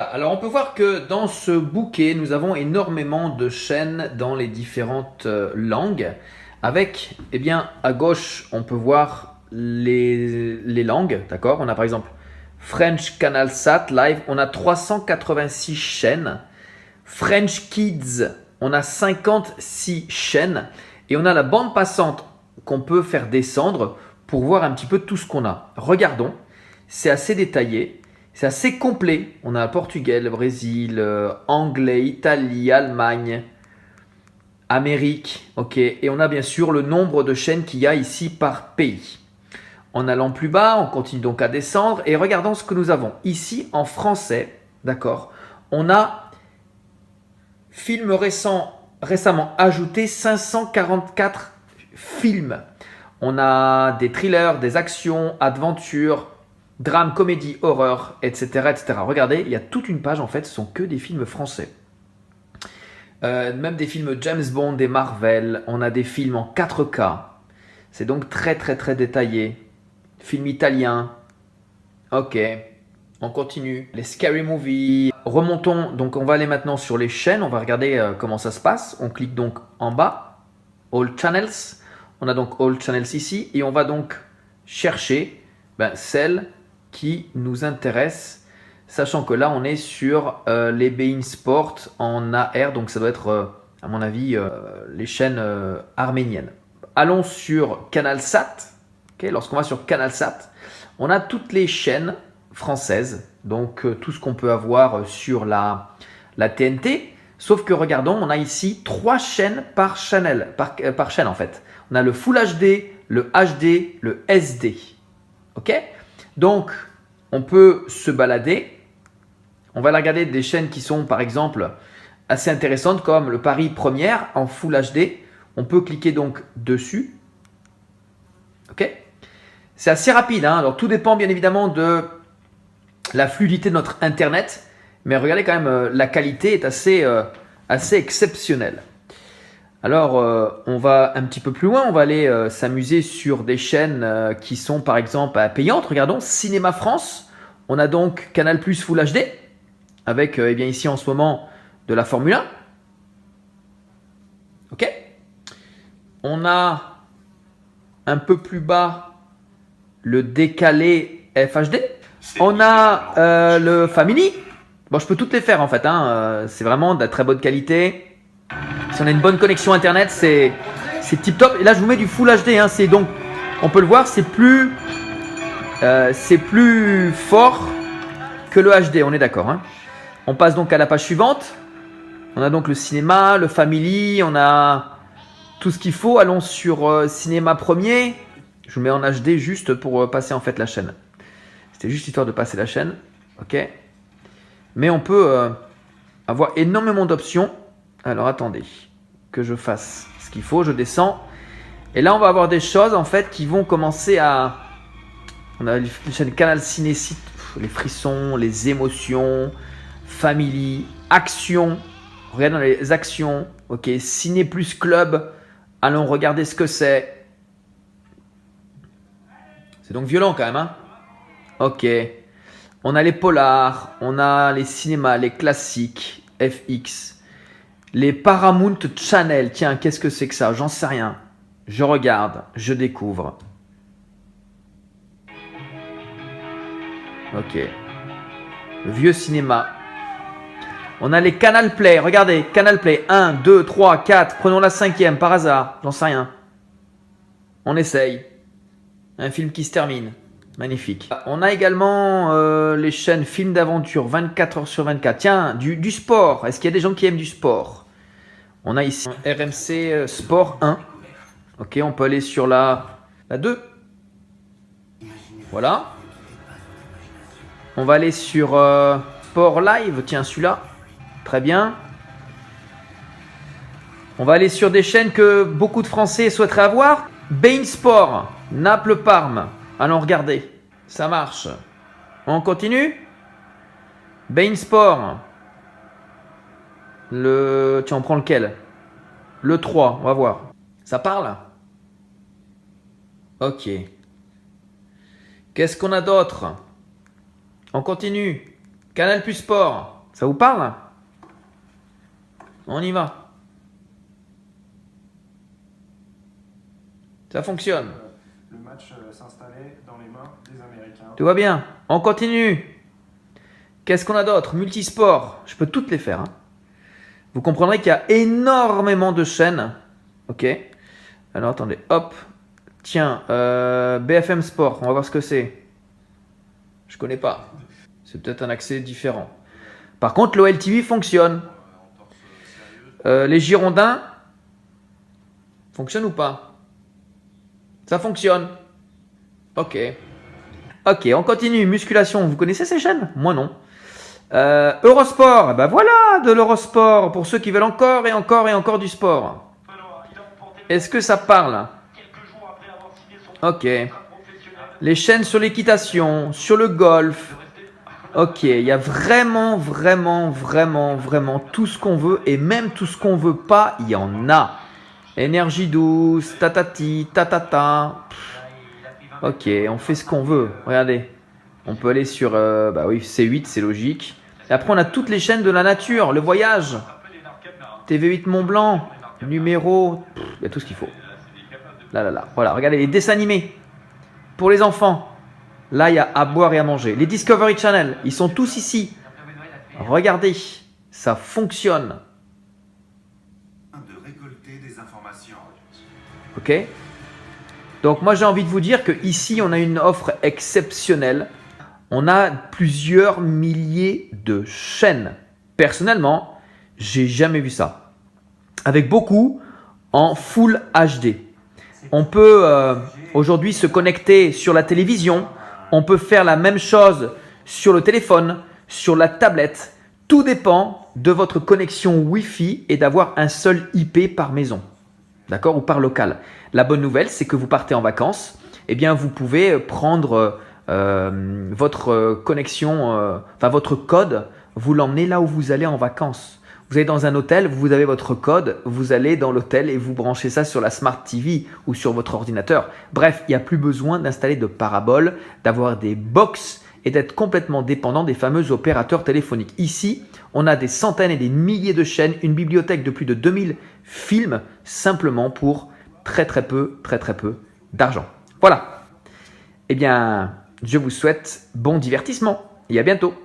Alors on peut voir que dans ce bouquet, nous avons énormément de chaînes dans les différentes langues. Avec, eh bien, à gauche, on peut voir les langues, d'accord? On a par exemple French Canal Sat Live, on a 386 chaînes. French Kids, on a 56 chaînes. Et on a la bande passante qu'on peut faire descendre pour voir un petit peu tout ce qu'on a. Regardons, c'est assez détaillé. C'est assez complet. On a Portugais, le Brésil, anglais, Italie, Allemagne, Amérique. Ok. Et on a bien sûr le nombre de chaînes qu'il y a ici par pays. En allant plus bas, on continue donc à descendre et regardons ce que nous avons. Ici en français, d'accord, on a film récemment ajouté 544 films. On a des thrillers, des actions, aventures, drame, comédie, horreur, etc., etc. Regardez, il y a toute une page en fait, ce sont que des films français. Même des films James Bond, des Marvel, on a des films en 4K. C'est donc très très très détaillé. Film italien. Ok, on continue. Les scary movies. Remontons, donc on va aller maintenant sur les chaînes, on va regarder comment ça se passe. On clique donc en bas, All Channels. On a donc All Channels ici et on va donc chercher celle qui nous intéresse, sachant que là on est sur les beIN Sport en AR, donc ça doit être à mon avis les chaînes arméniennes. Allons sur CanalSat. Okay, lorsqu'on va sur CanalSat, on a toutes les chaînes françaises, donc tout ce qu'on peut avoir sur la TNT. Sauf que regardons, on a ici 3 chaînes par chaîne en fait. On a le Full HD, le HD, le SD. Ok? Donc, on peut se balader. On va regarder des chaînes qui sont, par exemple, assez intéressantes, comme le Paris Première en Full HD. On peut cliquer donc dessus. Ok? C'est assez rapide, hein. Alors, tout dépend bien évidemment de la fluidité de notre Internet. Mais regardez quand même, la qualité est assez exceptionnelle. Alors, on va un petit peu plus loin. On va aller s'amuser sur des chaînes qui sont par exemple payantes. Regardons, Cinéma France. On a donc Canal Plus Full HD avec eh bien ici en ce moment de la Formule 1. Ok. On a un peu plus bas le décalé FHD. On a le Family. Bon, je peux toutes les faire en fait, hein. C'est vraiment de la très bonne qualité. Si on a une bonne connexion internet, c'est tip top. Et là, je vous mets du Full HD, hein. C'est donc, on peut le voir, c'est plus fort que le HD. On est d'accord, hein. On passe donc à la page suivante. On a donc le cinéma, le family, on a tout ce qu'il faut. Allons sur cinéma premier. Je vous mets en HD juste pour passer en fait la chaîne. C'était juste histoire de passer la chaîne, ok. Mais on peut avoir énormément d'options. Alors attendez, que je fasse ce qu'il faut, je descends. Et là on va avoir des choses en fait qui vont commencer à... On a les chaînes Canal Ciné, les frissons, les émotions, Family, Action. Regardez dans les actions, ok, Ciné Plus Club. Allons regarder ce que c'est. C'est donc violent quand même, hein. Ok. On a les polars, on a les cinémas, les classiques, FX. Les Paramount Channel, tiens, qu'est-ce que c'est que ça? J'en sais rien. Je regarde, je découvre. Ok. Le vieux cinéma. On a les Canal Play, regardez, Canal Play 1, 2, 3, 4. Prenons la 5e par hasard, j'en sais rien. On essaye. Un film qui se termine. Magnifique. On a également les chaînes films d'aventure 24 heures sur 24. Tiens, du sport. Est-ce qu'il y a des gens qui aiment du sport? On a ici RMC Sport 1. Ok, on peut aller sur la 2. Voilà. On va aller sur Sport Live. Tiens, celui-là. Très bien. On va aller sur des chaînes que beaucoup de Français souhaiteraient avoir. beIN Sport, Naples-Parme. Allons regarder. Ça marche. On continue. beIN Sport. Tiens, on prend lequel? Le 3, on va voir. Ça parle? Ok. Qu'est-ce qu'on a d'autre? On continue. Canal Plus Sport, ça vous parle? On y va. Ça fonctionne. Le match s'installait dans les mains des Américains. Tout va bien. On continue. Qu'est-ce qu'on a d'autre? Multisport. Je peux toutes les faire. Hein. Vous comprendrez qu'il y a énormément de chaînes. Ok. Alors attendez. Hop. Tiens. BFM Sport. On va voir ce que c'est. Je connais pas. C'est peut-être un accès différent. Par contre, l'OLTV fonctionne. Les Girondins fonctionnent ou pas? Ça fonctionne. Ok. Ok, on continue. Musculation. Vous connaissez ces chaînes? Moi non. Eurosport. Ben voilà de l'Eurosport pour ceux qui veulent encore et encore et encore du sport. Est-ce que ça parle? Ok. Les chaînes sur l'équitation, sur le golf. Ok, il y a vraiment, vraiment, vraiment, vraiment tout ce qu'on veut et même tout ce qu'on veut pas, il y en a. Énergie douce, tatati, tatata. Ok, on fait ce qu'on veut. Regardez, on peut aller sur, bah oui, C8, c'est logique. Et après, on a toutes les chaînes de la nature, le voyage, TV8 Mont Blanc, numéro, il y a tout ce qu'il faut. Là, là, là. Voilà, regardez les dessins animés pour les enfants. Là, il y a à boire et à manger. Les Discovery Channel, ils sont tous ici. Regardez, ça fonctionne. De récolter des informations. Ok? Donc moi j'ai envie de vous dire que ici on a une offre exceptionnelle. On a plusieurs milliers de chaînes. Personnellement, j'ai jamais vu ça. Avec beaucoup en Full HD. On peut aujourd'hui se connecter sur la télévision. On peut faire la même chose sur le téléphone, sur la tablette. Tout dépend de votre connexion Wi-Fi et d'avoir un seul IP par maison. D'accord? Ou par local. La bonne nouvelle, c'est que vous partez en vacances. Eh bien, vous pouvez prendre votre connexion, votre code, vous l'emmenez là où vous allez en vacances. Vous allez dans un hôtel, vous avez votre code, vous allez dans l'hôtel et vous branchez ça sur la Smart TV ou sur votre ordinateur. Bref, il n'y a plus besoin d'installer de paraboles, d'avoir des box et d'être complètement dépendant des fameux opérateurs téléphoniques. Ici, on a des centaines et des milliers de chaînes, une bibliothèque de plus de 2000 films simplement pour très peu d'argent. Voilà. Eh bien, je vous souhaite bon divertissement et à bientôt.